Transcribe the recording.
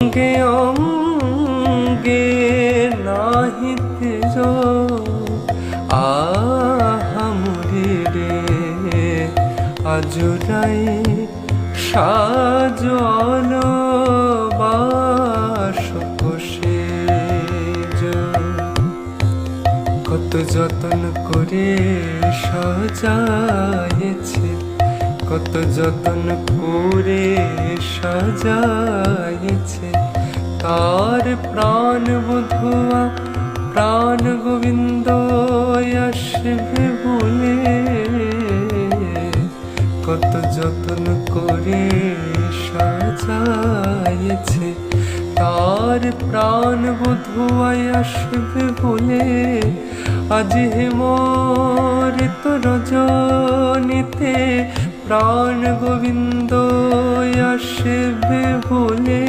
অঙ্গে অঙ্গে নাহিতে আহামরি রে আজুরাই সাজল বাসকোষে কত যতন করে সাজাইছে, কত যতন করে সাজাইছে তার প্রাণ বধুয়া প্রাণ গোবিন্দ আসবে বলে। কত যতন করে সাজাইছে তার প্রাণ বধুয়া আসবে বলে। আজ হেমরিত রজনীতে প্রাণ গোবিন্দ আসবে বলে।